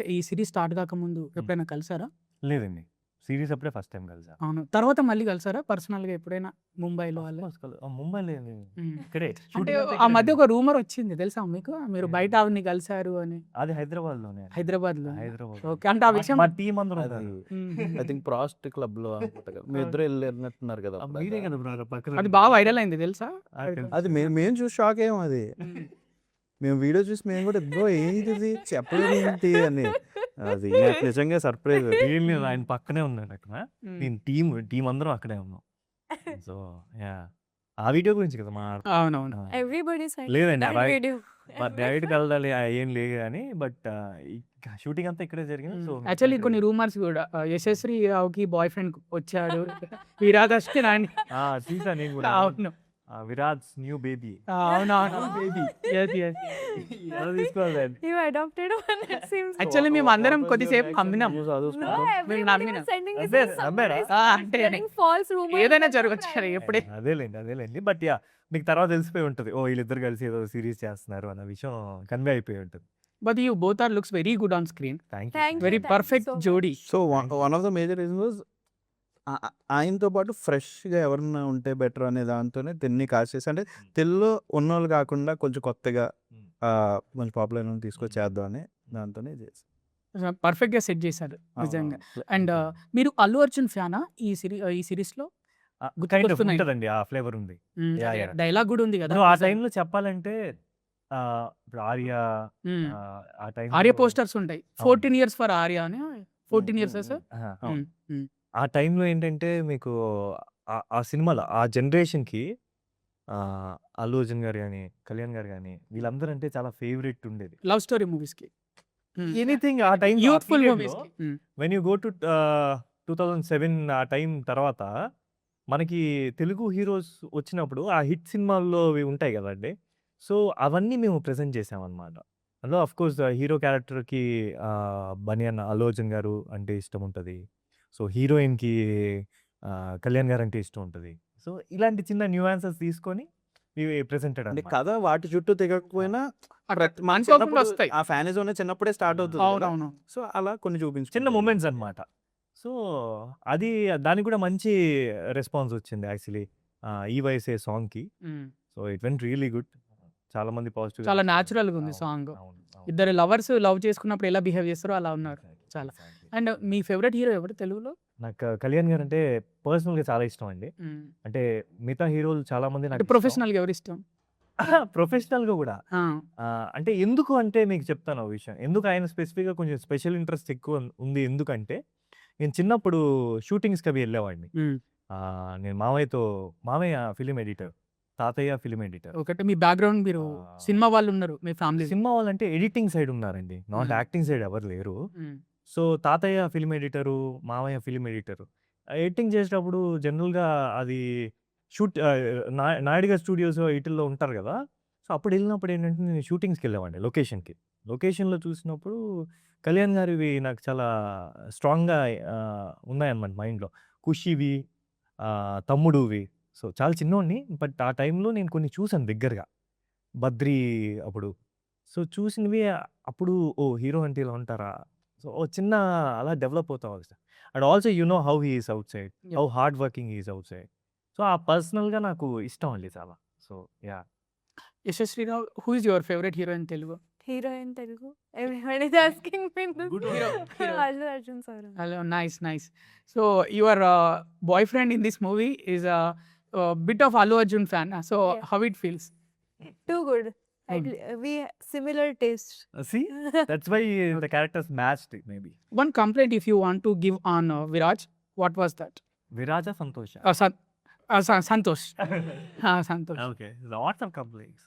అంటే ఈ series start కాకముందు ఎప్పుడైనా కలిసారా? లేదండి. సీరీస్ అప్పుడే ఫస్ట్ టైమ్ కలిసా. అవును. తర్వాత మళ్ళీ కలిసారా పర్సనల్‌గా ఎప్పుడైనా ముంబైలో అలా? ముంబైలో హ్మ్. ఇక్కడే అంటే షూటింగ్ అంతా ఆ ఇక్కడే మధ్య జరిగింది. ఒక రూమర్ వచ్చింది తెలుసా మీకు? మీరు ఏది? బయట ఆవిడని కలిసారు అని. అది హైదరాబాద్లోనే అండి. హైదరాబాద్‌లో. హైదరాబాద్ ఓకే. అంటే ఆ విషయం మా టీం అందరూ అది ఉన్నారు. ఐ థింక్ ప్రాస్ట్ క్లబ్‌లో అనుకుంటా కదా! మీ ఇద్దరు వెళ్ళినట్టున్నారు కదా! అప్పుడు మీరే అదా? కదా బ్రో పక్కన అది బాగా వైరల్ అయింది తెలుసా? అది మేము చూసి షాక్ అయ్యాం అది. హ్మ్. మేము వీడియో చూసి మేము కూడా బ్రో ఏంటిది చెప్పలేదు ఏంటి అని. అది నాకు నిజంగా సర్ప్రైజ్. ఏం లేదు ఆయన పక్కనే ఉన్నాడు అక్కడ. హ్మ్. నేను టీం అందరం అక్కడే ఉన్నాం. So yeah! ఆ వీడియో గురించి కదా అవునవును. Everybody said లేదండి that రైట్ video. డైరెక్ట్ కలదాలి ఏం లేదు కానీ బట్ షూటింగ్ అంతా ఇక్కడే జరిగింది. సో యాక్చువల్లీ కొన్ని రూమర్స్ కూడా యశస్వి రావుకి బాయ్ ఫ్రెండ్ వచ్చాడు. విరాట్ అశ్విన్ అని. చూసా నేను కూడా. అవును. విరాట్స్ న్యూ బేబీ అవునవును. బేబీ. Yes yes. ఎలా తీసుకోవాలి. You adopted one, it seems. Actually మేము అందరం కొద్దిసేపు నమ్మినాం. No, చదువుకుంటాం. everybody నమ్మినాం. was sending this అదే, as నమ్మారా? somebody అంటే spreading false rumors. ఏదైనా that జరగచ్చు you're కదా married. ఎప్పుడే. అదేలేండి బట్ యా మీకు తర్వాత తెలిసిపోయి ఉంటుంది. ఓ వీళ్ళిద్దరు కలిసి ఏదో సిరీస్ చేస్తున్నారు అన్న విషయం కన్వే అయిపోయి ఉంటుంది. But you both are looks very good on screen. Thank Thank you. you. Very Thank you perfect so much. జోడీ. So one of the major reason was ఆయనతో పాటు ఫ్రెష్‌గా ఎవరన్నా ఉంటే బెటర్ అనే దాంతోనే దీన్ని కాస్ట్ చేసి అంటే తెలుగులో ఉన్నోళ్ళు కాకుండా కొంచెం కొత్తగా కొంచెం పాపులర్ అయినోళ్ళని తీసుకొచ్చి చేద్దామని దాంతోనే చేసాం. పర్ఫెక్ట్ గా సెట్ చేశారు నిజంగా. అండ్ మీరు అల్లు అర్జున్ ఫ్యానా ఈ సిరీస్ లో? కైండ్ ఆఫ్ గుర్తుకొస్తున్నాయి. ఉంటుందండి ఆ ఫ్లేవర్ ఉంది. Yeah, yeah. డైలాగ్ కూడా ఉంది కదా. నువ్వు ఆ టైంలో చెప్పాలంటే ఇప్పుడు ఆర్య మ్మ్. ఆ టైం ఆర్య పోస్టర్స్ ఉంటాయి. 14 years ఫర్ ఆర్య అని. 14 years సార్. ఆ టైంలో ఏంటంటే మీకు ఆ సినిమాలో ఆ జనరేషన్కి అల్లు అర్జున్ గారు కానీ కళ్యాణ్ గారు కానీ వీళ్ళందరూ అంటే చాలా ఫేవరెట్ ఉండేది. లవ్ స్టోరీ మూవీస్ కి. ఎనీథింగ్ ఆ టైం యూత్ఫుల్ మూవీస్ కి. వెన్ యూ గో టు 2007 ఆ టైం తర్వాత మనకి తెలుగు హీరోస్ వచ్చినప్పుడు ఆ హిట్ సినిమాల్లో అవి ఉంటాయి కదండి. సో అవన్నీ మేము ప్రెజెంట్ చేసామన్నమాట. అందులో అఫ్ కోర్స్ హీరో క్యారెక్టర్కి బనియన్ అల్లు అర్జున్ గారు అంటే ఇష్టం ఉంటుంది. సో హీరోయిన్కి కళ్యాణ్ గారు అంటే ఇష్టం ఉంటుంది. సో ఇలాంటి చిన్న న్యూయాన్సెస్ తీసుకొని ప్రెజెంటెడ్ అంటే అన్నమాట. కథ వాటి చుట్టూ తిరగకపోయినా మన అనుకోకుండా చిన్నప్పుడు వస్తాయి. ఆ ఫ్యానిజం చిన్నప్పుడే స్టార్ట్ అవుతుంది కదా. అవునవును. సో అలా కొన్ని చిన్న చూపించుకుంటాం. మూమెంట్స్ అన్నమాట. సో అది దానికి కూడా మంచి రెస్పాన్స్ వచ్చింది యాక్చువల్లీ ఈ వయసే సాంగ్కి. So it went really good. చాలా మంది పాజిటివ్. చాలా natural గా ఉంది సాంగ్. ఇద్దరు లవర్స్ లవ్ చేసుకున్నప్పుడు ఎలా బిహేవ్ చేస్తారో అలా ఉన్నారు చాలా. అండ్ మీ ఫేవరెట్ హీరో ఎవరు తెలుగులో? నాకు కళ్యాణ్ గారు అంటే పర్సనల్గా చాలా ఇష్టం అండి. అంటే మిగతా హీరోలు చాలా మంది అంటే నాకు ప్రొఫెషనల్ గా ఎవరు ఇష్టం? ప్రొఫెషనల్గా కూడా అంటే ఎందుకు అంటే మీకు చెప్తాను ఒక విషయం. ఎందుకు ఆయన స్పెసిఫిక్గా కొంచెం స్పెషల్ ఇంట్రెస్ట్ ఎక్కువ ఉంది ఎందుకంటే నేను చిన్నప్పుడు షూటింగ్స్కి అవి వెళ్ళేవాడిని. నేను మామయ్య ఫిలిం ఎడిటర్, తాతయ్య ఫిలిం ఎడిటర్. ఒకటి మీ బ్యాక్గ్రౌండ్ మీరు సినిమా వాళ్ళు ఉన్నారు మీ ఫ్యామిలీ. సినిమా వాళ్ళంటే ఎడిటింగ్ సైడ్ ఉన్నారండి, నాట్ యాక్టింగ్ సైడ్ ఎవరు లేరు. సో తాతయ్య ఫిల్మ్ ఎడిటరు, మామయ్య ఫిల్మ్ ఎడిటరు. ఎడిటింగ్ చేసేటప్పుడు జనరల్గా అది షూట్ నాయుడు గారి స్టూడియోస్ వీటిల్లో ఉంటారు కదా. సో అప్పుడు వెళ్ళినప్పుడు ఏంటంటే నేను షూటింగ్స్కి వెళ్ళేవాడిని లొకేషన్లో చూసినప్పుడు కళ్యాణ్ గారివి నాకు చాలా స్ట్రాంగ్గా ఉన్నాయన్నమాట మైండ్లో. ఖుషివి, తమ్ముడువి. సో చాలా చిన్నోడిని బట్ ఆ టైంలో నేను కొన్ని చూసాను దగ్గరగా, బద్రి అప్పుడు. సో చూసినవి అప్పుడు ఓ హీరో అంటే ఇలా ఉంటారా. సో ఓ చిన్న అలా డెవలప్ అవుతా వస్తా. And also you know how he is out side, how hard working is out side. So ఆ పర్సనల్గా నాకు ఇష్టం అండి చాలా. So yeah. Yashasvi Rao, who is your favourite hero in Telugu? Hero in Telugu. Everybody is asking me this. Good hero. Allu Arjun sir. Hello, nice. So your boyfriend in this movie is a bit of Allu Arjun fan. So Yeah. how it feels? Too good. We similar taste. See, that's why the characters matched maybe. One complaint if you want to give on Viraj, what was that? Viraja Santosha. Santosh. Santosh. Okay, lots of complaints.